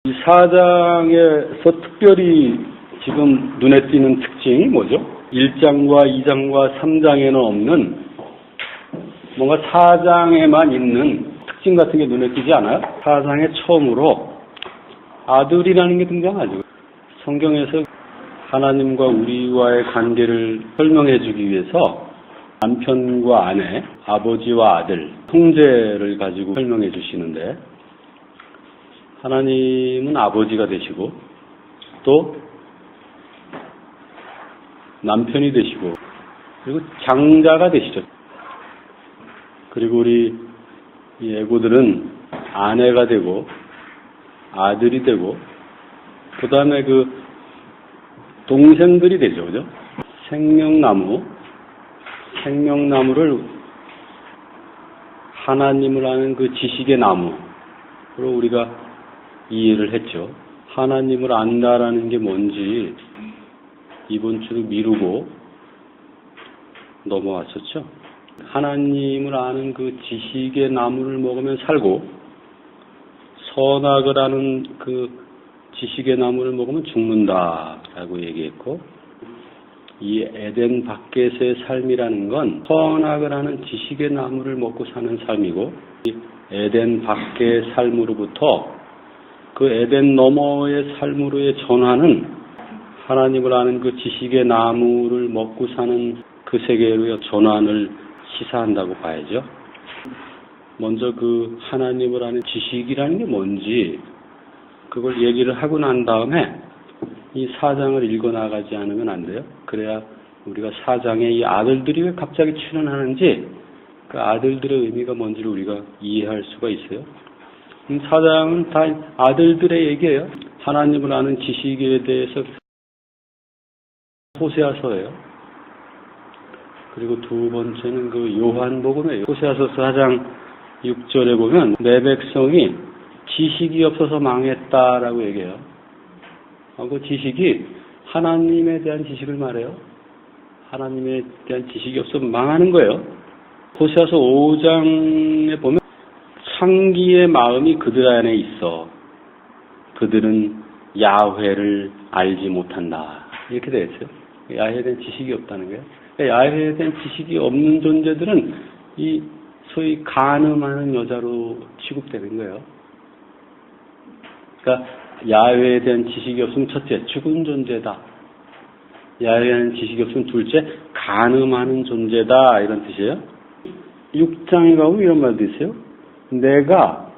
이 사장에서 특별히 지금 눈에 띄는 특징이 뭐죠? 1장과 2장과 3장에는 없는 뭔가 4장에만 있는 특징 같은 게 눈에 띄지 않아요? 4장에 처음으로 아들이라는 게 등장하죠. 성경에서 하나님과 우리와의 관계를 설명해 주기 위해서 남편과 아내, 아버지와 아들, 형제를 가지고 설명해 주시는데, 하나님은 아버지가 되시고 또 남편이 되시고 그리고 장자가 되시죠. 그리고 우리 이 애고들은 아내가 되고 아들이 되고 그 다음에 그 동생들이 되죠. 그죠? 생명나무를 하나님을 아는 그 지식의 나무로 우리가 이해를 했죠. 하나님을 안다라는 게 뭔지 이번 주로 미루고 넘어왔었죠. 하나님을 아는 그 지식의 나무를 먹으면 살고 선악을 아는 그 지식의 나무를 먹으면 죽는다라고 얘기했고, 이 에덴 밖에서의 삶이라는 건 선악을 아는 지식의 나무를 먹고 사는 삶이고, 이 에덴 밖의 삶으로부터 그 에덴 너머의 삶으로의 전환은 하나님을 아는 그 지식의 나무를 먹고 사는 그 세계로의 전환을 시사한다고 봐야죠. 먼저 그 하나님을 아는 지식이라는 게 뭔지 그걸 얘기를 하고 난 다음에 이 4장을 읽어나가지 않으면 안 돼요. 그래야 우리가 4장에 이 아들들이 왜 갑자기 출연하는지 그 아들들의 의미가 뭔지를 우리가 이해할 수가 있어요. 4장은 다 아들들의 얘기예요. 하나님을 아는 지식에 대해서 호세아서예요. 그리고 두 번째는 그 요한복음이에요. 호세아서 4장 6절에 보면 내 백성이 지식이 없어서 망했다라고 얘기해요. 그 지식이 하나님에 대한 지식을 말해요. 하나님에 대한 지식이 없어서 망하는 거예요. 호세아서 5장에 보면 창기의 마음이 그들 안에 있어 그들은 야훼를 알지 못한다 이렇게 되어 있어요. 야훼에 대한 지식이 없다는 거예요. 야훼에 대한 지식이 없는 존재들은 이 소위 간음하는 여자로 취급되는 거예요. 그러니까 야훼에 대한 지식이 없으면 첫째 죽은 존재다. 야훼에 대한 지식이 없으면 둘째 간음하는 존재다 이런 뜻이에요. 6장에 가면 이런 말도 있어요. 내가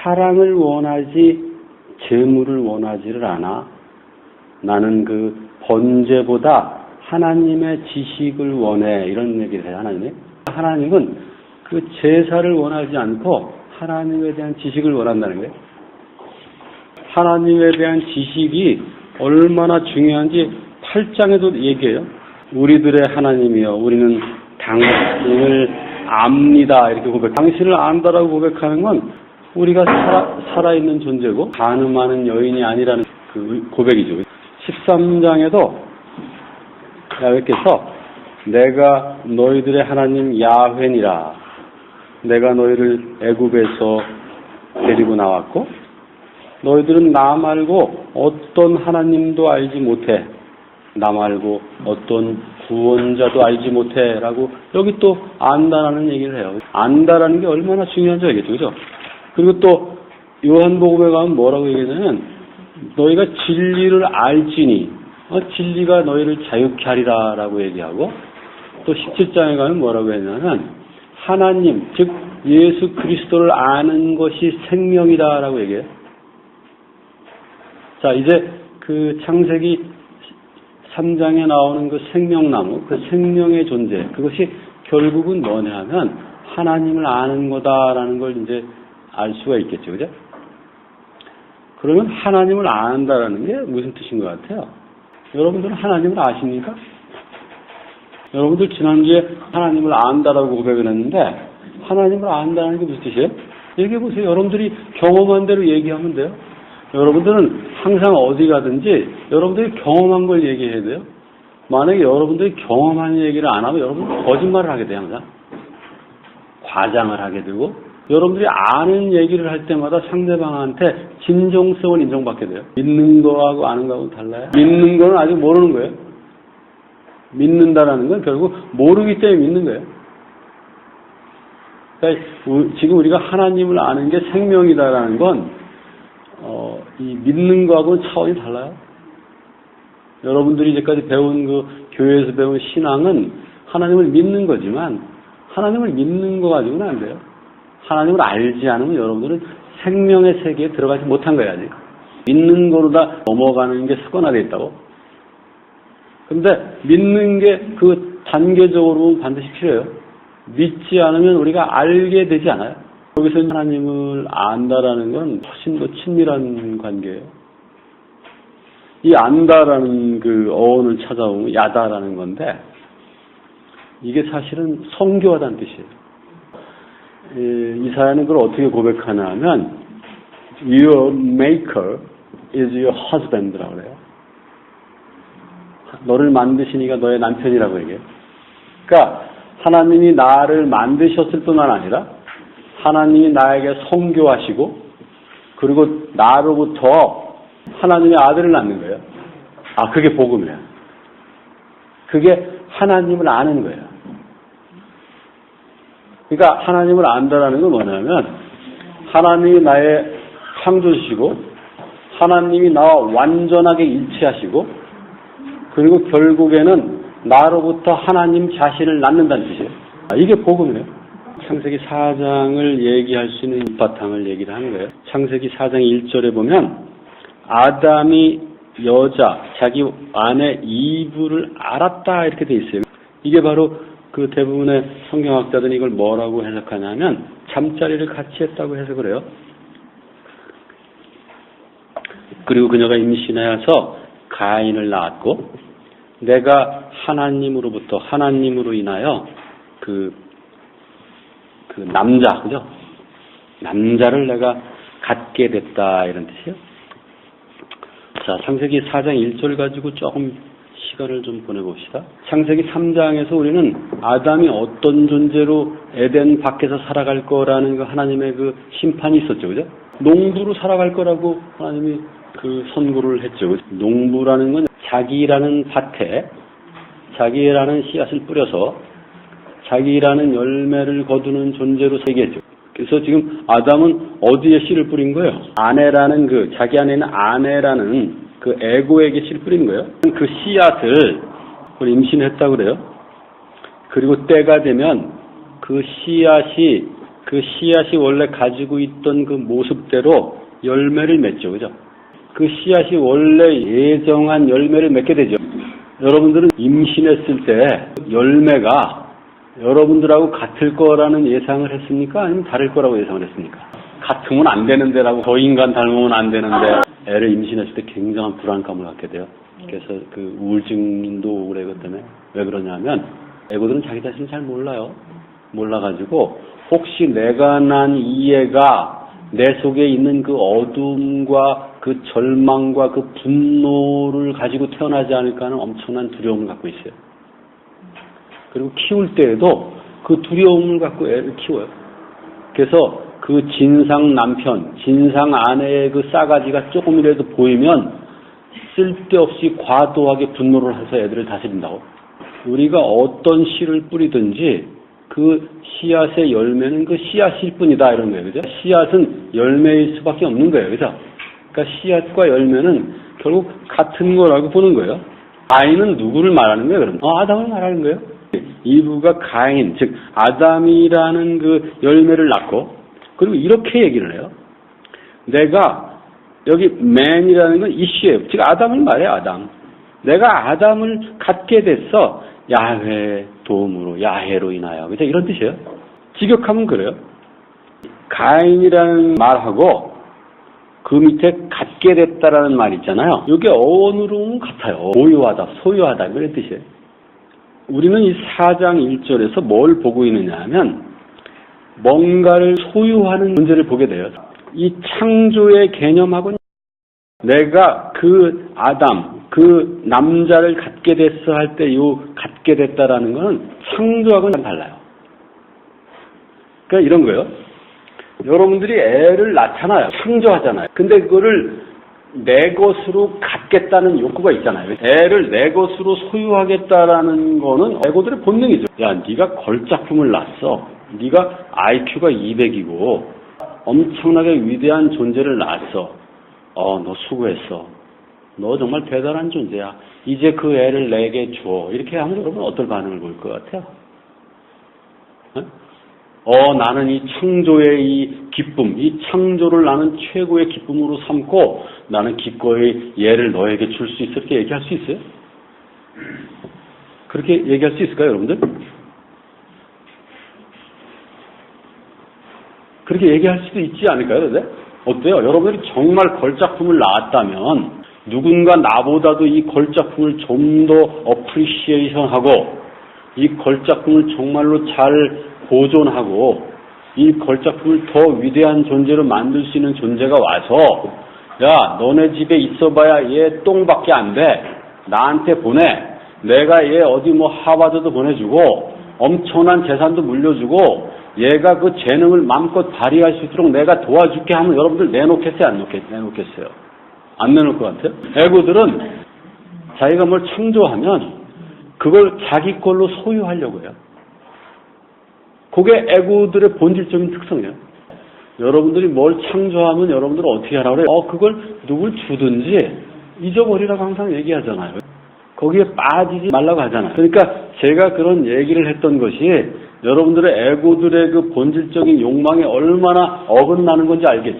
사랑을 원하지 재물을 원하지를 않아. 나는 그 번제보다 하나님의 지식을 원해. 이런 얘기를 해요. 하나님은 그 제사를 원하지 않고 하나님에 대한 지식을 원한다는 거예요. 하나님에 대한 지식이 얼마나 중요한지 8장에도 얘기해요. 우리들의 하나님이여 우리는 당신을 압니다. 이렇게 고백. 당신을 안다라고 고백하는 건 우리가 살아있는 존재고 간음하는 여인이 아니라는 그 고백이죠. 13장에도 야훼께서 내가 너희들의 하나님 야훼니라. 내가 너희를 애굽에서 데리고 나왔고 너희들은 나 말고 어떤 하나님도 알지 못해. 나 말고 어떤 구원자도 알지 못해 라고 여기 또 안다라는 얘기를 해요. 안다라는 게 얼마나 중요한지 알겠죠. 그죠? 그리고 또 요한복음에 가면 뭐라고 얘기하냐면 너희가 진리를 알지니 진리가 너희를 자유케 하리라 라고 얘기하고 또 17장에 가면 뭐라고 했냐면 하나님 즉 예수 그리스도를 아는 것이 생명이다 라고 얘기해요. 자 이제 그 창세기 3장에 나오는 그 생명나무, 그 생명의 존재, 그것이 결국은 뭐냐 하면 하나님을 아는 거다라는 걸 이제 알 수가 있겠죠. 그죠? 그러면 하나님을 안다라는 게 무슨 뜻인 것 같아요? 여러분들은 하나님을 아십니까? 여러분들 지난주에 하나님을 안다라고 고백을 했는데 하나님을 안다는 게 무슨 뜻이에요? 얘기해 보세요. 여러분들이 경험한 대로 얘기하면 돼요. 여러분들은 항상 어디 가든지 여러분들이 경험한 걸 얘기해야 돼요. 만약에 여러분들이 경험한 얘기를 안 하면 여러분은 거짓말을 하게 돼요. 항상 과장을 하게 되고 여러분들이 아는 얘기를 할 때마다 상대방한테 진정성을 인정받게 돼요. 믿는 거하고 아는 거하고 달라요. 믿는 거는 아직 모르는 거예요. 믿는다라는 건 결국 모르기 때문에 믿는 거예요. 그러니까 지금 우리가 하나님을 아는 게 생명이다라는 건 이 믿는 거하고는 차원이 달라요. 여러분들이 이제까지 배운 그 교회에서 배운 신앙은 하나님을 믿는 거지만 하나님을 믿는 거 가지고는 안 돼요. 하나님을 알지 않으면 여러분들은 생명의 세계에 들어가지 못한 거야, 아직. 믿는 거로 다 넘어가는 게 습관화되어 있다고. 근데 믿는 게 그 단계적으로 반드시 필요해요. 믿지 않으면 우리가 알게 되지 않아요. 여기서 하나님을 안다라는 건 훨씬 더 친밀한 관계예요. 이 안다라는 그 어원을 찾아오면 야다라는 건데 이게 사실은 성교하다는 뜻이에요. 이사야는 그걸 어떻게 고백하냐면 Your maker is your husband라고 그래요. 너를 만드시니까 너의 남편이라고 얘기해요. 그러니까 하나님이 나를 만드셨을 뿐만 아니라 하나님이 나에게 성교하시고 그리고 나로부터 하나님의 아들을 낳는 거예요. 아, 그게 복음이에요. 그게 하나님을 아는 거예요. 그러니까 하나님을 안다라는 건 뭐냐면 하나님이 나의 창조주시고 하나님이 나와 완전하게 일치하시고 그리고 결국에는 나로부터 하나님 자신을 낳는다는 뜻이에요. 이게 복음이에요. 창세기 4장을 얘기할 수 있는 바탕을 얘기를 하는 거예요. 창세기 4장 1절에 보면 아담이 여자, 자기 아내 이브를 알았다 이렇게 돼 있어요. 이게 바로 그 대부분의 성경학자들은 이걸 뭐라고 해석하냐면 잠자리를 같이 했다고 해석을 해요. 그리고 그녀가 임신하여서 가인을 낳았고 내가 하나님으로 인하여 그 남자, 그죠? 남자를 내가 갖게 됐다 이런 뜻이에요. 자, 창세기 4장 1절 가지고 조금 시간을 좀 보내봅시다. 창세기 3장에서 우리는 아담이 어떤 존재로 에덴 밖에서 살아갈 거라는 그 하나님의 그 심판이 있었죠, 그죠? 농부로 살아갈 거라고 하나님이 그 선고를 했죠. 농부라는 건 자기라는 밭에 자기라는 씨앗을 뿌려서 자기라는 열매를 거두는 존재로 얘기했죠. 그래서 지금 아담은 어디에 씨를 뿌린 거예요? 아내라는 자기 안에 있는 아내라는 그 에고에게 씨를 뿌린 거예요. 그 씨앗을 임신했다고 그래요. 그리고 때가 되면 그 씨앗이 원래 가지고 있던 그 모습대로 열매를 맺죠. 그죠? 그 씨앗이 원래 예정한 열매를 맺게 되죠. 여러분들은 임신했을 때 열매가 여러분들하고 같을 거라는 예상을 했습니까? 아니면 다를 거라고 예상을 했습니까? 같으면 안 되는데라고 저 인간 닮으면 안 되는데 애를 임신했을 때 굉장한 불안감을 갖게 돼요. 그래서 그 우울증도 오고 그래 그 때문에 왜 그러냐면 애고들은 자기 자신을 잘 몰라요. 몰라가지고 혹시 내가 난 이 애가 내 속에 있는 그 어둠과 그 절망과 그 분노를 가지고 태어나지 않을까 하는 엄청난 두려움을 갖고 있어요. 그리고 키울 때에도 그 두려움을 갖고 애를 키워요. 그래서 그 진상 남편, 진상 아내의 그 싸가지가 조금이라도 보이면 쓸데없이 과도하게 분노를 해서 애들을 다스린다고. 우리가 어떤 씨를 뿌리든지 그 씨앗의 열매는 그 씨앗일 뿐이다 이런 거예요. 그죠? 씨앗은 열매일 수밖에 없는 거예요. 그죠? 그러니까 씨앗과 열매는 결국 같은 거라고 보는 거예요. 가인은 누구를 말하는 거예요, 그럼? 아담을 말하는 거예요. 이브가 가인, 즉 아담이라는 그 열매를 낳고 그리고 이렇게 얘기를 해요. 내가 여기 man이라는 건 이슈예요. 즉 아담을 말해요. 아담. 내가 아담을 갖게 됐어. 야훼 도움으로, 야훼로 인하여. 그죠? 이런 뜻이에요. 직역하면 그래요. 가인이라는 말하고 그 밑에 갖게 됐다라는 말 있잖아요. 이게 어원으로는 같아요. 소유하다, 소유하다 그런 뜻이에요. 우리는 이 4장 1절에서 뭘 보고 있느냐 하면 뭔가를 소유하는 문제를 보게 돼요. 이 창조의 개념하고는 내가 그 아담, 그 남자를 갖게 됐어 할 때 요 갖게 됐다라는 거는 창조하고는 달라요. 그러니까 이런 거예요. 여러분들이 애를 낳잖아요. 창조하잖아요. 근데 그거를 내 것으로 갖겠다는 욕구가 있잖아요. 애를 내 것으로 소유하겠다라는 거는 애고들의 본능이죠. 야, 네가 걸작품을 낳았어. 네가 IQ가 200이고 엄청나게 위대한 존재를 낳았어. 너 수고했어. 너 정말 대단한 존재야. 이제 그 애를 내게 줘. 이렇게 하면 여러분 어떤 반응을 보일 것 같아요? 나는 이 창조의 이 기쁨, 이 창조를 나는 최고의 기쁨으로 삼고 나는 기꺼이 얘를 너에게 줄 수 있어. 이렇게 얘기할 수 있어요? 그렇게 얘기할 수 있을까요, 여러분들? 그렇게 얘기할 수도 있지 않을까요, 근데? 어때요? 여러분들이 정말 걸작품을 낳았다면 누군가 나보다도 이 걸작품을 좀 더 어프리시에이션하고 이 걸작품을 정말로 잘 보존하고 이 걸작품을 더 위대한 존재로 만들 수 있는 존재가 와서 야, 너네 집에 있어봐야 얘 똥밖에 안 돼. 나한테 보내. 내가 얘 어디 뭐 하버드도 보내주고 엄청난 재산도 물려주고 얘가 그 재능을 마음껏 발휘할 수 있도록 내가 도와줄게 하면 여러분들 내놓겠어요? 안 내놓겠어요? 안 내놓을 것 같아요? 애고들은 자기가 뭘 창조하면 그걸 자기 걸로 소유하려고 해요. 그게 애고들의 본질적인 특성이에요. 여러분들이 뭘 창조하면 여러분들은 어떻게 하라고 그래요? 그걸 누굴 주든지 잊어버리라고 항상 얘기하잖아요. 거기에 빠지지 말라고 하잖아요. 그러니까 제가 그런 얘기를 했던 것이 여러분들의 애고들의 그 본질적인 욕망에 얼마나 어긋나는 건지 알겠죠.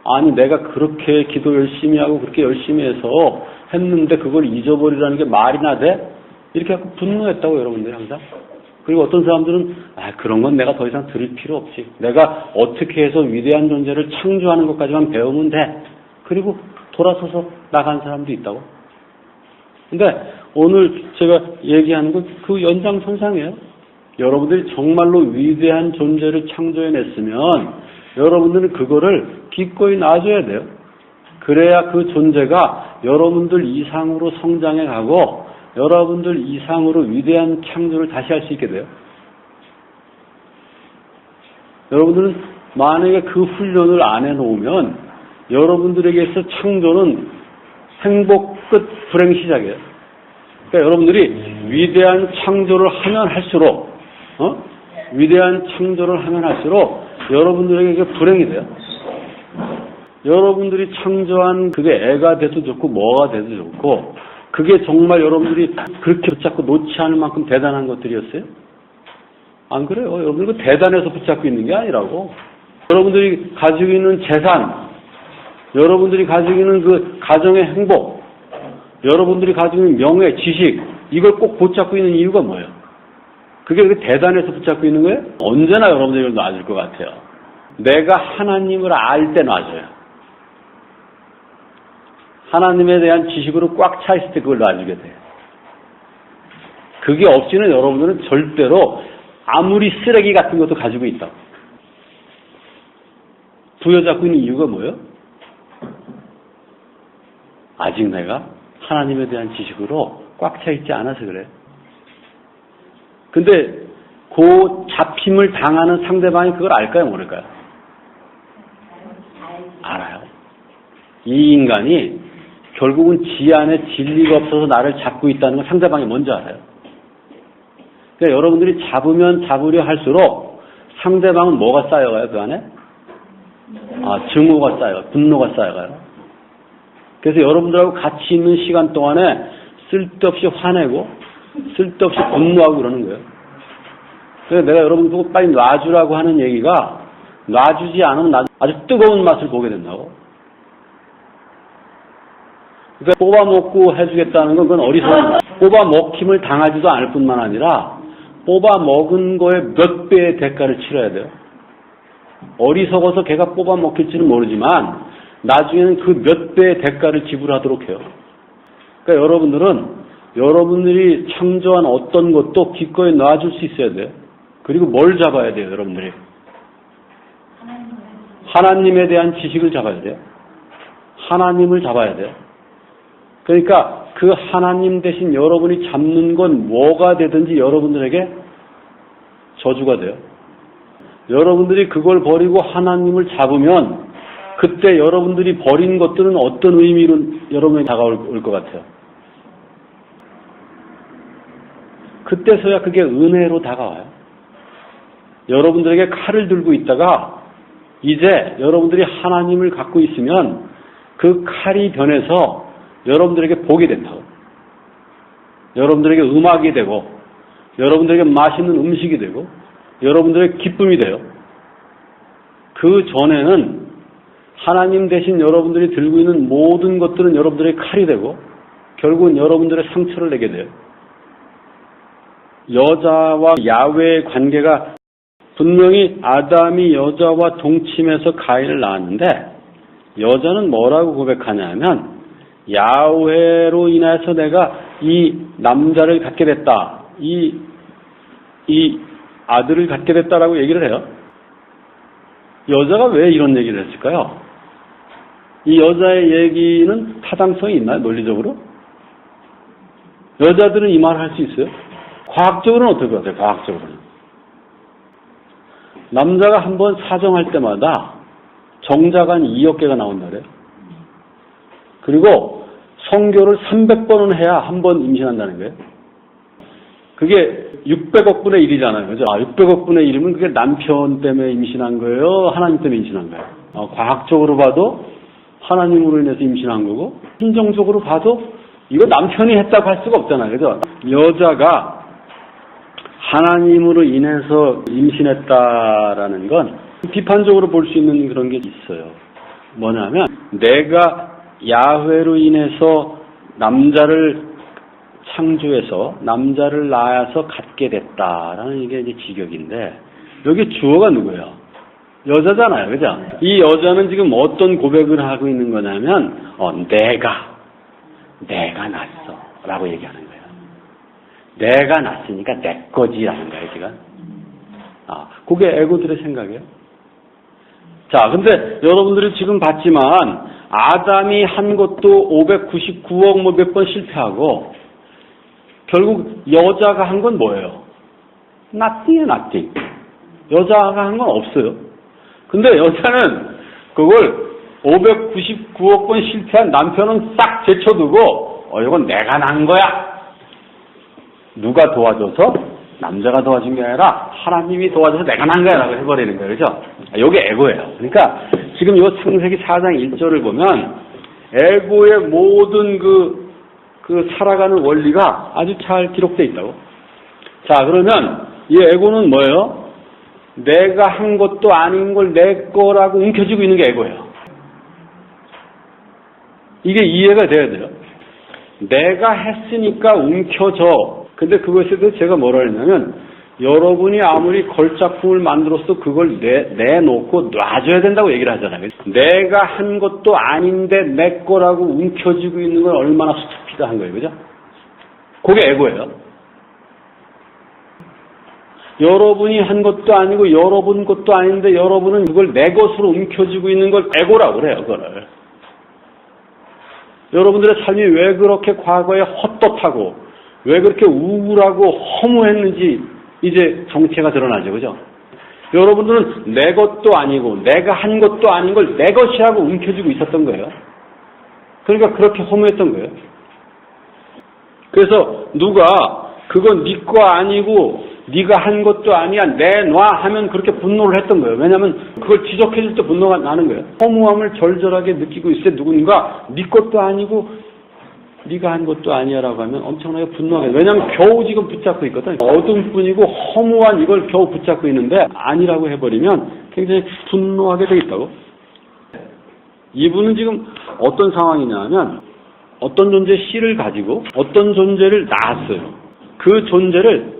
아니 내가 그렇게 기도 열심히 하고 그렇게 열심히 해서 했는데 그걸 잊어버리라는 게 말이나 돼? 이렇게 하고 분노했다고 여러분들이 항상. 그리고 어떤 사람들은 그런 건 내가 더 이상 들을 필요 없지. 내가 어떻게 해서 위대한 존재를 창조하는 것까지만 배우면 돼. 그리고 돌아서서 나간 사람도 있다고. 근데 오늘 제가 얘기하는 건 그 연장선상이에요. 여러분들이 정말로 위대한 존재를 창조해냈으면 여러분들은 그거를 기꺼이 놔줘야 돼요. 그래야 그 존재가 여러분들 이상으로 성장해 가고 여러분들 이상으로 위대한 창조를 다시 할 수 있게 돼요. 여러분들은 만약에 그 훈련을 안 해놓으면 여러분들에게서 창조는 행복 끝 불행 시작이에요. 그러니까 여러분들이 위대한 창조를 하면 할수록 위대한 창조를 하면 할수록 여러분들에게 불행이 돼요. 여러분들이 창조한 그게 애가 돼도 좋고 뭐가 돼도 좋고 그게 정말 여러분들이 그렇게 붙잡고 놓지 않을 만큼 대단한 것들이었어요? 안 그래요. 여러분들 그 대단해서 붙잡고 있는 게 아니라고. 여러분들이 가지고 있는 재산, 여러분들이 가지고 있는 그 가정의 행복, 여러분들이 가지고 있는 명예, 지식, 이걸 꼭 붙잡고 있는 이유가 뭐예요? 그게 그렇게 대단해서 붙잡고 있는 거예요? 언제나 여러분들이 이걸 놔줄 것 같아요. 내가 하나님을 알 때 놔줘요. 하나님에 대한 지식으로 꽉 차 있을 때 그걸 놔주게 돼요. 그게 없이는 여러분들은 절대로 아무리 쓰레기 같은 것도 가지고 있다고. 부여잡고 있는 이유가 뭐예요? 아직 내가 하나님에 대한 지식으로 꽉 차 있지 않아서 그래요. 근데 그 잡힘을 당하는 상대방이 그걸 알까요? 모를까요? 알아요. 이 인간이 결국은 지 안에 진리가 없어서 나를 잡고 있다는 걸 상대방이 먼저 알아요. 그러니까 여러분들이 잡으면 잡으려 할수록 상대방은 뭐가 쌓여가요? 그 안에? 증오가 쌓여가요. 분노가 쌓여가요. 그래서 여러분들하고 같이 있는 시간 동안에 쓸데없이 화내고 쓸데없이 분노하고 그러는 거예요. 그래서 내가 여러분 보고 빨리 놔주라고 하는 얘기가 놔주지 않으면 아주 뜨거운 맛을 보게 된다고. 그러니까 뽑아먹고 해주겠다는 건 그건 어리석은 뽑아먹힘을 당하지도 않을 뿐만 아니라 뽑아먹은 거에 몇 배의 대가를 치러야 돼요. 어리석어서 걔가 뽑아먹힐지는 모르지만 나중에는 그 몇 배의 대가를 지불하도록 해요. 그러니까 여러분들은 여러분들이 창조한 어떤 것도 기꺼이 놔줄 수 있어야 돼요. 그리고 뭘 잡아야 돼요, 여러분들이? 하나님에 대한 지식을 잡아야 돼요. 하나님을 잡아야 돼요. 그러니까 그 하나님 대신 여러분이 잡는 건 뭐가 되든지 여러분들에게 저주가 돼요. 여러분들이 그걸 버리고 하나님을 잡으면 그때 여러분들이 버린 것들은 어떤 의미로 여러분에게 다가올 것 같아요? 그때서야 그게 은혜로 다가와요. 여러분들에게 칼을 들고 있다가 이제 여러분들이 하나님을 갖고 있으면 그 칼이 변해서 여러분들에게 복이 된다고. 여러분들에게 음악이 되고 여러분들에게 맛있는 음식이 되고 여러분들에게 기쁨이 돼요. 그 전에는 하나님 대신 여러분들이 들고 있는 모든 것들은 여러분들의 칼이 되고 결국은 여러분들의 상처를 내게 돼요. 여자와 야훼의 관계가 분명히 아담이 여자와 동침해서 가인을 낳았는데 여자는 뭐라고 고백하냐면 야훼로 인해서 내가 이 남자를 갖게 됐다. 이 아들을 갖게 됐다라고 얘기를 해요. 여자가 왜 이런 얘기를 했을까요? 이 여자의 얘기는 타당성이 있나요? 논리적으로? 여자들은 이 말을 할 수 있어요? 과학적으로는 어떨 것 같아요? 과학적으로는. 남자가 한번 사정할 때마다 정자가 한 2억 개가 나온다래요. 그리고 성교를 300번은 해야 한 번 임신한다는 거예요. 그게 600억 분의 1이잖아요. 그죠? 600억 분의 1이면 그게 남편 때문에 임신한 거예요? 하나님 때문에 임신한 거예요? 과학적으로 봐도 하나님으로 인해서 임신한 거고, 심정적으로 봐도 이거 남편이 했다고 할 수가 없잖아요. 그죠? 여자가 하나님으로 인해서 임신했다라는 건 비판적으로 볼 수 있는 그런 게 있어요. 뭐냐면 내가 야훼로 인해서 남자를 창조해서 남자를 낳아서 갖게 됐다라는 이게 이제 직역인데 여기 주어가 누구예요? 여자잖아요. 그죠? 이 여자는 지금 어떤 고백을 하고 있는 거냐면 내가 낳았어 라고 얘기하는 거예요. 내가 낳았으니까 내 거지라는 거예요, 지금. 그게 에고들의 생각이에요. 자, 근데 여러분들이 지금 봤지만 아담이 한 것도 599억 뭐 몇 번 실패하고 결국 여자가 한 건 뭐예요? nothing이에요, nothing. 여자가 한 건 없어요. 근데 여자는 그걸 599억 번 실패한 남편은 싹 제쳐두고 이건 내가 낳은 거야. 누가 도와줘서? 남자가 도와준 게 아니라 하나님이 도와줘서 내가 낳은 거야 라고 해버리는 거예요. 그죠? 이게 에고예요. 그러니까 지금 이 창세기 4장 1절을 보면 에고의 모든 그 살아가는 원리가 아주 잘 기록되어 있다고. 자, 그러면 이 에고는 뭐예요? 내가 한 것도 아닌 걸 내 거라고 움켜쥐고 있는 게 에고예요. 이게 이해가 돼야 돼요. 내가 했으니까 움켜져. 근데 그것에 대해서 제가 뭐라 했냐면 여러분이 아무리 걸작품을 만들어서 그걸 내놓고 놔줘야 된다고 얘기를 하잖아요. 내가 한 것도 아닌데 내 거라고 움켜쥐고 있는 건 얼마나 스투피드한 거예요. 그죠? 그게 에고예요. 여러분이 한 것도 아니고 여러분 것도 아닌데 여러분은 그걸 내 것으로 움켜쥐고 있는 걸 에고라고 그래요. 그거를. 여러분들의 삶이 왜 그렇게 과거에 헛헛하고 왜 그렇게 우울하고 허무했는지 이제 정체가 드러나죠. 그죠? 여러분들은 내 것도 아니고 내가 한 것도 아닌 걸 내 것이라고 움켜쥐고 있었던 거예요. 그러니까 그렇게 허무했던 거예요. 그래서 누가 그건 네 거 아니고 네가 한 것도 아니야 내놔 하면 그렇게 분노를 했던 거예요. 왜냐하면 그걸 지적해줄 때 분노가 나는 거예요. 허무함을 절절하게 느끼고 있을 때 누군가 네 것도 아니고 네가 한 것도 아니야라고 하면 엄청나게 분노하게. 왜냐하면 겨우 지금 붙잡고 있거든. 어둠뿐이고 허무한 이걸 겨우 붙잡고 있는데 아니라고 해버리면 굉장히 분노하게 되겠다고. 이분은 지금 어떤 상황이냐면 어떤 존재의 씨를 가지고 어떤 존재를 낳았어요. 그 존재를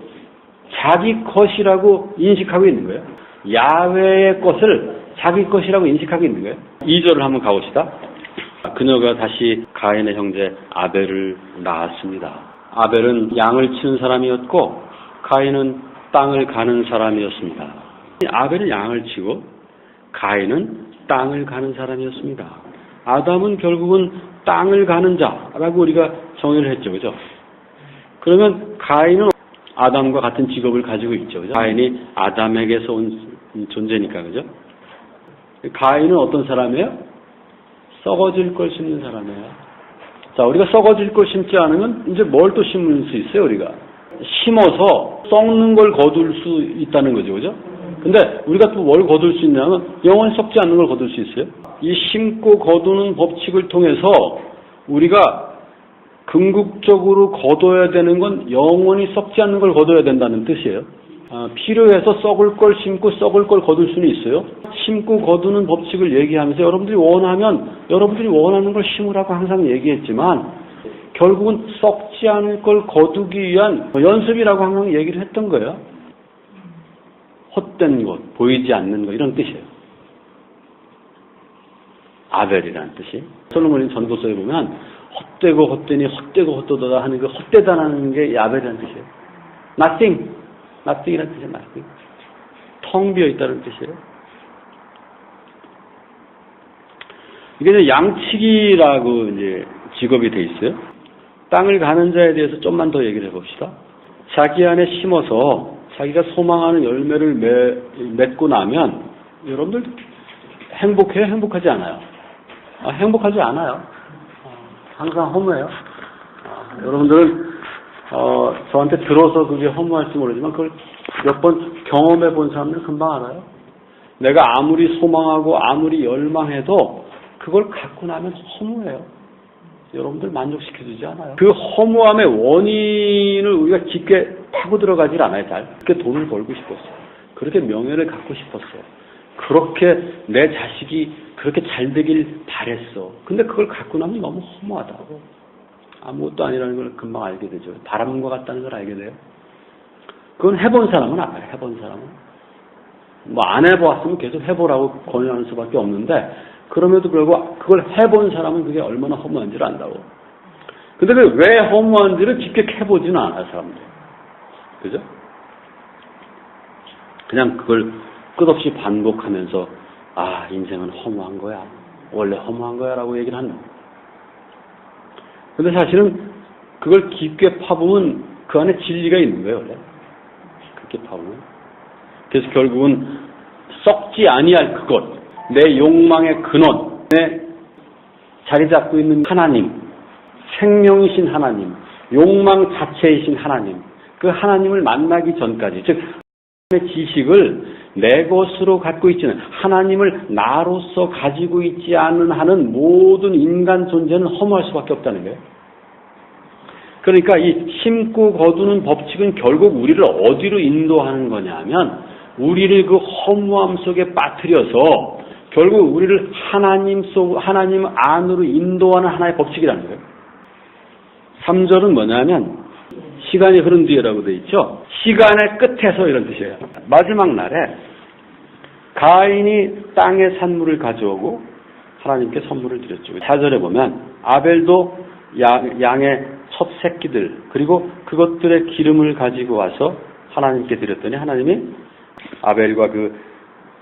자기 것이라고 인식하고 있는 거예요. 야훼의 것을 자기 것이라고 인식하고 있는 거예요. 2절을 한번 가봅시다. 그녀가 다시 가인의 형제 아벨을 낳았습니다. 아벨은 양을 치는 사람이었고 가인은 땅을 가는 사람이었습니다. 아벨은 양을 치고 가인은 땅을 가는 사람이었습니다. 아담은 결국은 땅을 가는 자라고 우리가 정의를 했죠. 그죠? 그러면 가인은 아담과 같은 직업을 가지고 있죠. 그죠? 가인이 아담에게서 온 존재니까, 그죠? 가인은 어떤 사람이에요? 썩어질 걸 심는 사람이에요. 자, 우리가 썩어질 걸 심지 않으면 이제 뭘 또 심을 수 있어요, 우리가? 심어서 썩는 걸 거둘 수 있다는 거죠, 그죠? 근데 우리가 또 뭘 거둘 수 있냐면 영원히 썩지 않는 걸 거둘 수 있어요. 이 심고 거두는 법칙을 통해서 우리가 궁극적으로 거둬야 되는 건 영원히 썩지 않는 걸 거둬야 된다는 뜻이에요. 필요해서 썩을 걸 심고 썩을 걸 거둘 수는 있어요. 심고 거두는 법칙을 얘기하면서 여러분들이 원하는 걸 심으라고 항상 얘기했지만 결국은 썩지 않을 걸 거두기 위한 연습이라고 항상 얘기를 했던 거예요. 헛된 것, 보이지 않는 것, 이런 뜻이에요. 아벨이라는 뜻이. 솔로몬이 전도서에 보면 헛되고 헛되니 헛되고 헛되다 하는 그 헛되다라는 게 아벨이라는 뜻이에요. nothing이라는 뜻이에요. nothing. 텅 비어 있다는 뜻이에요. 이게 이제 양치기라고 이제 직업이 돼 있어요. 땅을 가는 자에 대해서 좀만 더 얘기를 해봅시다. 자기 안에 심어서 자기가 소망하는 열매를 맺고 나면 여러분들 행복해요? 행복하지 않아요? 행복하지 않아요. 항상 허무해요. 여러분들은 저한테 들어서 그게 허무할지 모르지만 그걸 몇 번 경험해 본 사람들은 금방 알아요. 내가 아무리 소망하고 아무리 열망해도 그걸 갖고 나면 허무해요. 여러분들 만족시켜주지 않아요. 그 허무함의 원인을 우리가 깊게 파고 들어가질 않아요. 잘. 그렇게 돈을 벌고 싶었어요. 그렇게 명예를 갖고 싶었어요. 그렇게 내 자식이 그렇게 잘 되길 바랬어. 근데 그걸 갖고 나면 너무 허무하다고. 아무것도 아니라는 걸 금방 알게 되죠. 바람과 같다는 걸 알게 돼요. 그건 해본 사람은 알아요. 해본 사람은. 뭐 안 해보았으면 계속 해보라고 권유하는 수밖에 없는데 그럼에도 불구하고 그걸 해본 사람은 그게 얼마나 허무한지를 안다고. 근데 그 왜 허무한지를 깊게 해보지는 않아요, 사람들. 그죠? 그냥 그걸 끝없이 반복하면서 인생은 허무한 거야. 원래 허무한 거야 라고 얘기를 한다. 근데 사실은 그걸 깊게 파보면 그 안에 진리가 있는 거예요, 원래. 그렇게 파보면. 그래서 결국은 썩지 아니할 그것, 내 욕망의 근원, 내 자리 잡고 있는 하나님, 생명이신 하나님, 욕망 자체이신 하나님, 그 하나님을 만나기 전까지, 즉 하나님의 지식을 내 것으로 갖고 있지는 하나님을 나로서 가지고 있지 않은 한은 모든 인간 존재는 허무할 수밖에 없다는 거예요. 그러니까 이 심고 거두는 법칙은 결국 우리를 어디로 인도하는 거냐면 우리를 그 허무함 속에 빠뜨려서 결국 우리를 하나님 안으로 인도하는 하나의 법칙이라는 거예요. 3절은 뭐냐면 시간이 흐른 뒤에라고 되어 있죠. 시간의 끝에서 이런 뜻이에요. 마지막 날에 가인이 땅의 산물을 가져오고 하나님께 선물을 드렸죠. 4절에 보면 아벨도 양의 첫 새끼들 그리고 그것들의 기름을 가지고 와서 하나님께 드렸더니 하나님이 아벨과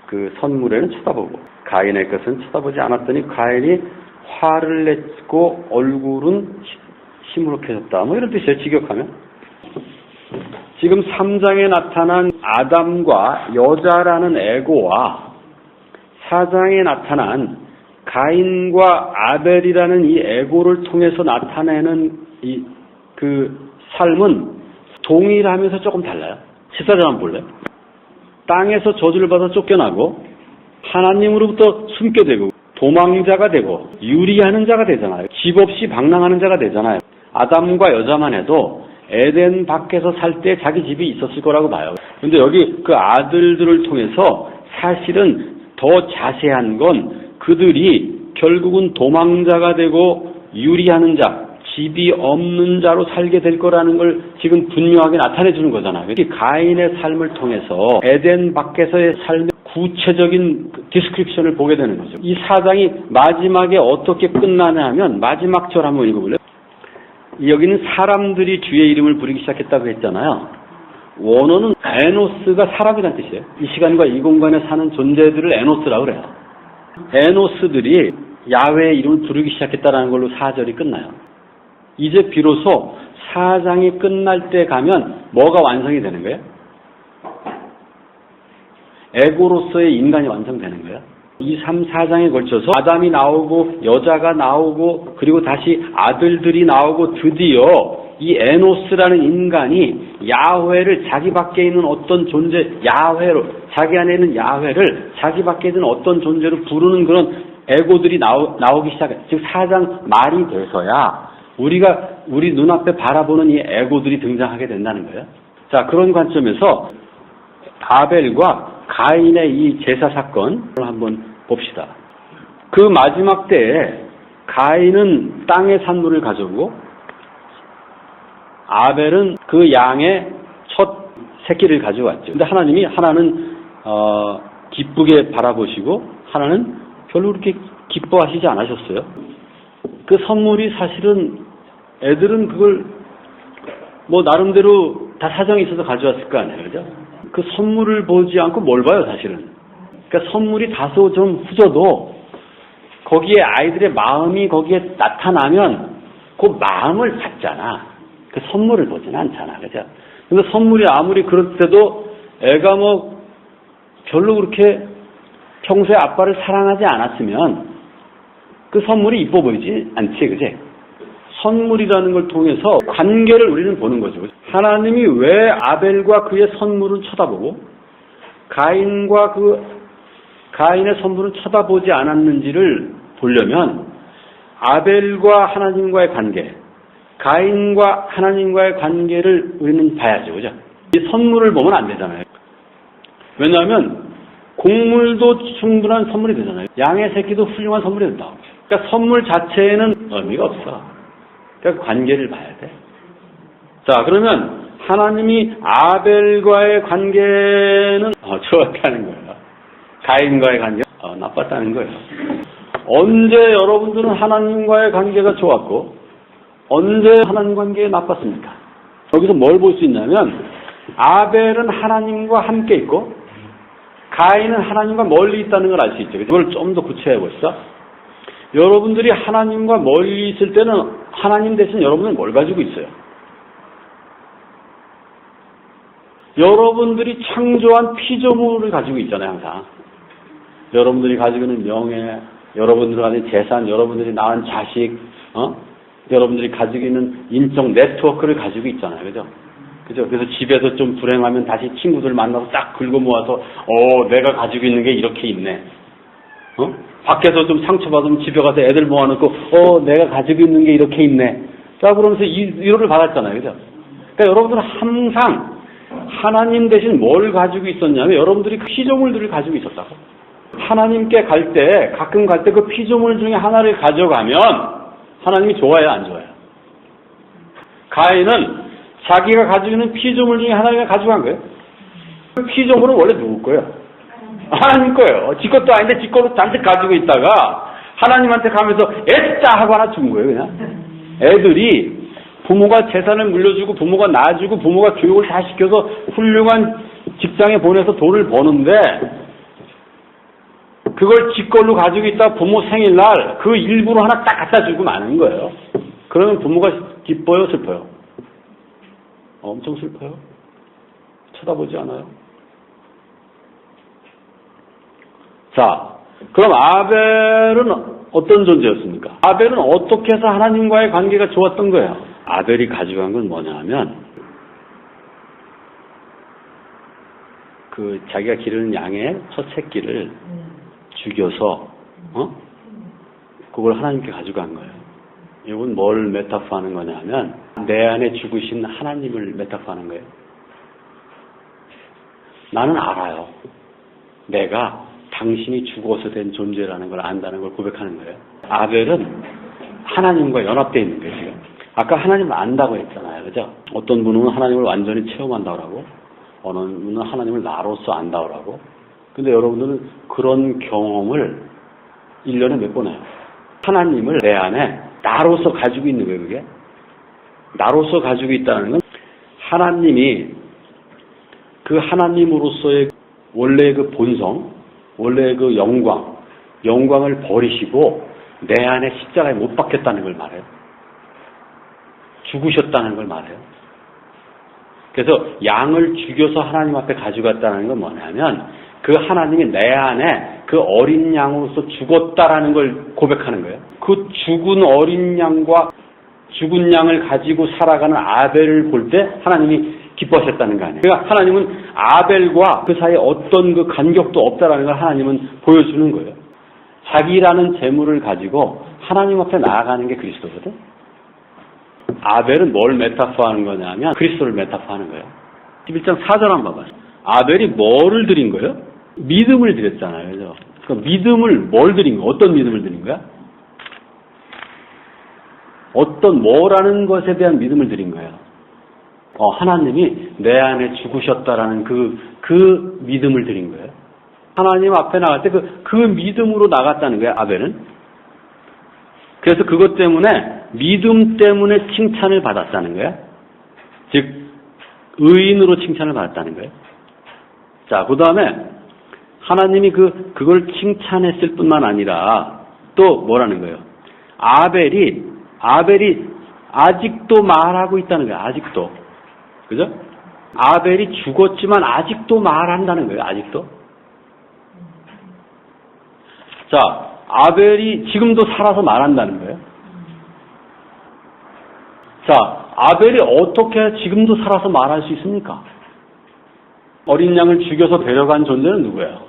그 선물에는 쳐다보고 가인의 것은 쳐다보지 않았더니 가인이 화를 냈고 얼굴은 시무룩해졌다. 뭐 이런 뜻이에요. 직역하면. 지금 3장에 나타난 아담과 여자라는 에고와 4장에 나타난 가인과 아벨이라는 이 에고를 통해서 나타내는 그 삶은 동일하면서 조금 달라요. 14절 한번 볼래요? 땅에서 저주를 받아 쫓겨나고 하나님으로부터 숨게 되고 도망자가 되고 유리하는 자가 되잖아요. 집 없이 방랑하는 자가 되잖아요. 아담과 여자만 해도 에덴 밖에서 살 때 자기 집이 있었을 거라고 봐요. 그런데 여기 그 아들들을 통해서 사실은 더 자세한 건 그들이 결국은 도망자가 되고 유리하는 자, 집이 없는 자로 살게 될 거라는 걸 지금 분명하게 나타내 주는 거잖아요. 가인의 삶을 통해서 에덴 밖에서의 삶의 구체적인 디스크립션을 보게 되는 거죠. 이 4장이 마지막에 어떻게 끝나냐 하면 마지막 절 한번 읽어볼래요? 여기는 사람들이 주의 이름을 부르기 시작했다고 했잖아요. 원어는 에노스가 사람이라는 뜻이에요. 이 시간과 이 공간에 사는 존재들을 에노스라고 그래요. 에노스들이 야훼의 이름을 부르기 시작했다는 걸로 4절이 끝나요. 이제 비로소 4장이 끝날 때 가면 뭐가 완성이 되는 거예요? 에고로서의 인간이 완성되는 거예요. 2, 3, 4장에 걸쳐서 아담이 나오고 여자가 나오고 그리고 다시 아들들이 나오고 드디어 이 에노스라는 인간이 야훼를 자기 밖에 있는 어떤 존재, 야훼로 자기 안에 있는 야훼를 자기 밖에 있는 어떤 존재로 부르는 그런 에고들이 나오기 시작해요. 즉 4장 말이 돼서야 우리 눈앞에 바라보는 이 에고들이 등장하게 된다는 거예요. 자, 그런 관점에서 아벨과 가인의 이 제사 사건을 한번 봅시다. 그 마지막 때에 가인은 땅의 산물을 가져오고 아벨은 그 양의 첫 새끼를 가져왔죠. 근데 하나는 기쁘게 바라보시고 하나는 별로 그렇게 기뻐하시지 않으셨어요. 그 선물이 사실은 애들은 그걸 뭐 나름대로 다 사정이 있어서 가져왔을 거 아니에요. 그죠? 그 선물을 보지 않고 뭘 봐요, 사실은. 그러니까 선물이 다소 좀 후져도 거기에 아이들의 마음이 거기에 나타나면 그 마음을 받잖아. 그 선물을 보지는 않잖아. 그죠? 근데 선물이 아무리 그럴 때도 애가 뭐 별로 그렇게 평소에 아빠를 사랑하지 않았으면 그 선물이 이뻐 보이지 않지, 그지? 선물이라는 걸 통해서 관계를 우리는 보는 거죠. 하나님이 왜 아벨과 그의 선물은 쳐다보고 가인의 선물은 쳐다보지 않았는지를 보려면 아벨과 하나님과의 관계, 가인과 하나님과의 관계를 우리는 봐야죠. 그죠? 이 선물을 보면 안 되잖아요. 왜냐하면 곡물도 충분한 선물이 되잖아요. 양의 새끼도 훌륭한 선물이 된다. 그러니까 선물 자체에는 의미가 없어. 그러니까 관계를 봐야 돼. 자, 그러면 하나님이 아벨과의 관계는 좋았다는 거예요. 가인과의 관계가 나빴다는 거예요. 언제 여러분들은 하나님과의 관계가 좋았고 언제 하나님 관계가 나빴습니까? 여기서 뭘 볼 수 있냐면 아벨은 하나님과 함께 있고 가인은 하나님과 멀리 있다는 걸 알 수 있죠. 이걸 좀 더 구체해 보시죠. 여러분들이 하나님과 멀리 있을 때는 하나님 대신 여러분은 뭘 가지고 있어요? 여러분들이 창조한 피조물을 가지고 있잖아요, 항상. 여러분들이 가지고 있는 명예, 여러분들이 가진 재산, 여러분들이 낳은 자식, 여러분들이 가지고 있는 인적 네트워크를 가지고 있잖아요, 그죠? 그죠? 그래서 집에서 좀 불행하면 다시 친구들 만나서 딱 긁어 모아서, 내가 가지고 있는 게 이렇게 있네. 밖에서 좀 상처받으면 집에 가서 애들 모아놓고, 내가 가지고 있는 게 이렇게 있네. 자, 그러면서 위로를 받았잖아요, 그죠? 그러니까 여러분들은 항상 하나님 대신 뭘 가지고 있었냐면 여러분들이 피조물들을 가지고 있었다고. 하나님께 갈 때, 가끔 갈 때 그 피조물 중에 하나를 가져가면 하나님이 좋아요, 안 좋아요? 가인은 자기가 가지고 있는 피조물 중에 하나를 가져간 거예요. 그 피조물은 원래 누구 거예요? 하나님 거예요. 지 것도 아닌데 지 거로 잔뜩 가지고 있다가 하나님한테 가면서 애짜 하고 하나 준 거예요, 그냥. 애들이 부모가 재산을 물려주고 부모가 낳아주고 부모가 교육을 다 시켜서 훌륭한 직장에 보내서 돈을 버는데 그걸 지 걸로 가지고 있다가 부모 생일날 그 일부로 하나 딱 갖다 주고 마는 거예요. 그러면 부모가 기뻐요, 슬퍼요? 엄청 슬퍼요. 쳐다보지 않아요. 자, 그럼 아벨은 어떤 존재였습니까? 아벨은 어떻게 해서 하나님과의 관계가 좋았던 거예요? 아벨이 가져간 건 뭐냐 하면 그 자기가 기르는 양의 첫 새끼를 죽여서 그걸 하나님께 가져간 거예요. 이건 뭘 메타포하는 거냐 하면 내 안에 죽으신 하나님을 메타포하는 거예요. 나는 알아요. 내가 당신이 죽어서 된 존재라는 걸 안다는 걸 고백하는 거예요. 아벨은 하나님과 연합되어 있는 거예요, 지금. 아까 하나님을 안다고 했잖아요, 그죠? 어떤 분은 하나님을 완전히 체험한다고 하고 어느 분은 하나님을 나로서 안다고 하고. 근데 여러분들은 그런 경험을 1년에 몇 번 해요? 하나님을 내 안에 나로서 가지고 있는 거예요, 그게. 나로서 가지고 있다는 건 하나님이 그 하나님으로서의 원래 그 본성, 원래 그 영광을 버리시고 내 안에 십자가에 못 박혔다는 걸 말해요. 죽으셨다는 걸 말해요. 그래서 양을 죽여서 하나님 앞에 가져갔다는 건 뭐냐면 그 하나님이 내 안에 그 어린 양으로서 죽었다라는 걸 고백하는 거예요. 그 죽은 어린 양과 죽은 양을 가지고 살아가는 아벨을 볼 때 하나님이 기뻐하셨다는 거 아니에요. 그러니까 하나님은 아벨과 그 사이에 어떤 그 간격도 없다라는 걸 하나님은 보여주는 거예요. 자기라는 재물을 가지고 하나님 앞에 나아가는 게 그리스도거든. 아벨은 뭘 메타포하는 거냐면 그리스도를 메타포하는 거예요. 11장 4절 한번 봐봐요. 아벨이 뭐를 드린 거예요? 믿음을 드렸잖아요. 그죠? 그 믿음을 뭘 드린 거야? 어떤 믿음을 드린 거야? 어떤 뭐라는 것에 대한 믿음을 드린 거예요. 하나님이 내 안에 죽으셨다라는 그 믿음을 드린 거예요. 하나님 앞에 나갈 때 그 믿음으로 나갔다는 거예요, 아벨은. 그래서 그것 때문에, 믿음 때문에 칭찬을 받았다는 거예요. 즉, 의인으로 칭찬을 받았다는 거예요. 자, 그 다음에, 하나님이 그걸 칭찬했을 뿐만 아니라, 또 뭐라는 거예요? 아벨이 아직도 말하고 있다는 거예요, 아직도. 그죠? 아벨이 죽었지만 아직도 말한다는 거예요, 아직도. 자, 아벨이 지금도 살아서 말한다는 거예요. 자, 아벨이 어떻게 지금도 살아서 말할 수 있습니까? 어린 양을 죽여서 데려간 존재는 누구예요?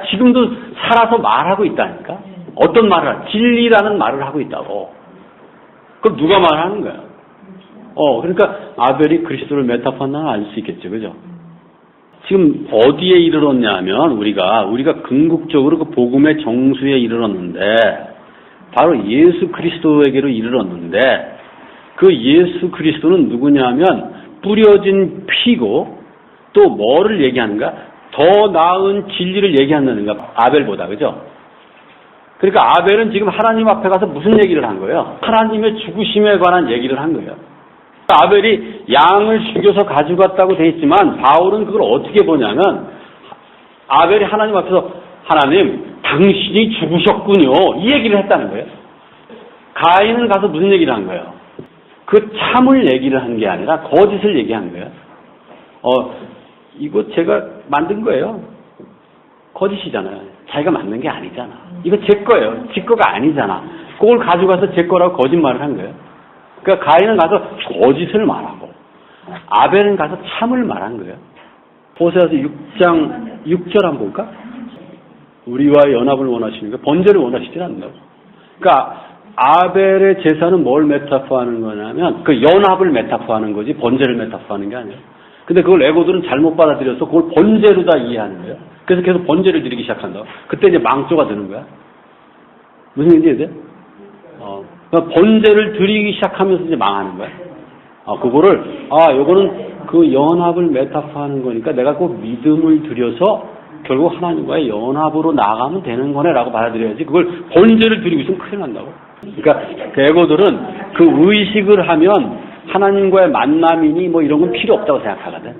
지금도 살아서 말하고 있다니까? 어떤 말을 진리라는 말을 하고 있다고. 그럼 누가 말하는 거야? 그러니까 아벨이 그리스도를 메타포한다는 알 수 있겠죠, 그죠? 지금 어디에 이르렀냐면 우리가 궁극적으로 그 복음의 정수에 이르렀는데 바로 예수 그리스도에게로 이르렀는데 그 예수 그리스도는 누구냐면 뿌려진 피고 또 뭐를 얘기하는가? 더 나은 진리를 얘기한다는가? 아벨보다, 그죠? 그러니까 아벨은 지금 하나님 앞에 가서 무슨 얘기를 한 거예요? 하나님의 죽으심에 관한 얘기를 한 거예요. 아벨이 양을 죽여서 가져갔다고 돼 있지만 바울은 그걸 어떻게 보냐면 아벨이 하나님 앞에서 하나님 당신이 죽으셨군요 이 얘기를 했다는 거예요. 가인은 가서 무슨 얘기를 한 거예요? 그 참을 얘기를 한 게 아니라 거짓을 얘기한 거예요. 이거 제가 만든 거예요. 거짓이잖아요. 자기가 만든 게 아니잖아. 이거 제 거예요. 지 거가 아니잖아. 그걸 가져가서 제 거라고 거짓말을 한 거예요. 그러니까 가인은 가서 거짓을 말하고 아벨은 가서 참을 말한 거예요. 호세아서 6장 6절 한번 볼까? 우리와 연합을 원하시는 거 번제를 원하시지 않는다고. 그러니까 아벨의 제사는 뭘 메타포하는 거냐면 그 연합을 메타포하는 거지 번제를 메타포하는 게 아니에요. 근데 그걸 애고들은 잘못 받아들여서 그걸 번제로 다 이해하는 거예요. 그래서 계속 번제를 드리기 시작한다. 그때 이제 망조가 되는 거야. 무슨 얘기인지 이해돼? 그러니까 번제를 드리기 시작하면서 이제 망하는 거야. 요거는 그 연합을 메타포하는 거니까 내가 꼭 믿음을 들여서 결국 하나님과의 연합으로 나가면 되는 거네라고 받아들여야지. 그걸 번제를 드리고 있으면 큰일 난다고. 그러니까 애고들은 그 의식을 하면 하나님과의 만남이니 뭐 이런 건 필요 없다고 생각하거든.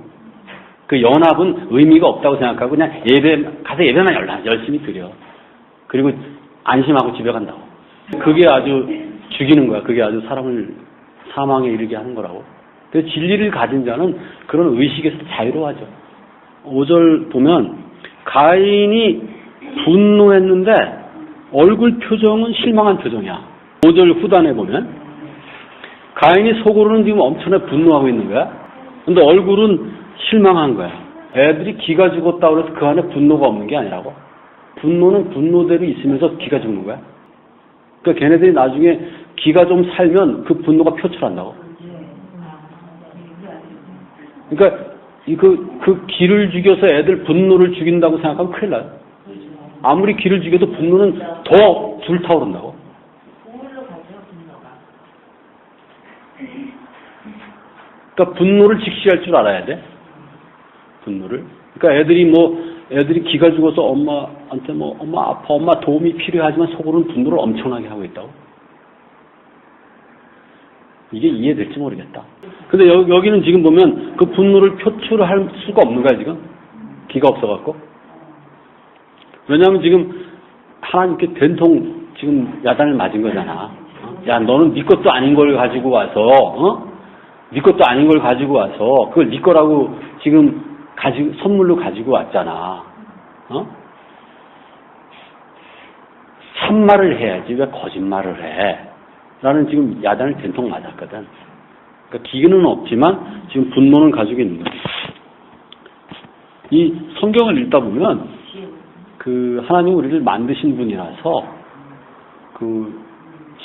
그 연합은 의미가 없다고 생각하고 그냥 가서 예배만 열심히 드려. 그리고 안심하고 집에 간다고. 그게 아주 죽이는 거야. 그게 아주 사람을 사망에 이르게 하는 거라고. 그래서 진리를 가진 자는 그런 의식에서 자유로워하죠. 5절 보면 가인이 분노했는데 얼굴 표정은 실망한 표정이야. 5절 후단에 보면 가인이 속으로는 지금 엄청나게 분노하고 있는 거야. 근데 얼굴은 실망한 거야. 애들이 기가 죽었다고 해서 그 안에 분노가 없는 게 아니라고. 분노는 분노대로 있으면서 기가 죽는 거야. 그러니까 걔네들이 나중에 기가 좀 살면 그 분노가 표출한다고. 그러니까 그 기를 죽여서 애들 분노를 죽인다고 생각하면 큰일 나요. 아무리 기를 죽여도 분노는 더 불타오른다고. 그러니까 분노를 직시할 줄 알아야 돼. 분노를. 그러니까 애들이 기가 죽어서 엄마한테 엄마 아파, 엄마 도움이 필요하지만 속으로는 분노를 엄청나게 하고 있다고. 이게 이해될지 모르겠다. 근데 여기는 지금 보면 그 분노를 표출할 수가 없는 거야, 지금. 기가 없어갖고. 왜냐하면 지금 하나님께 된통 지금 야단을 맞은 거잖아. 야, 너는 네 것도 아닌 걸 가지고 와서, 네 것도 아닌 걸 가지고 와서, 그걸 네 거라고 지금, 선물로 가지고 왔잖아. 참말을 해야지 왜 거짓말을 해? 라는 지금 야단을 된통 맞았거든. 그러니까 기근은 없지만 지금 분노는 가지고 있는 거지. 이 성경을 읽다 보면 하나님 우리를 만드신 분이라서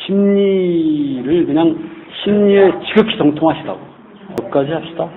심리를 그냥 심리에 지극히 정통하시다고. 여기까지 합시다.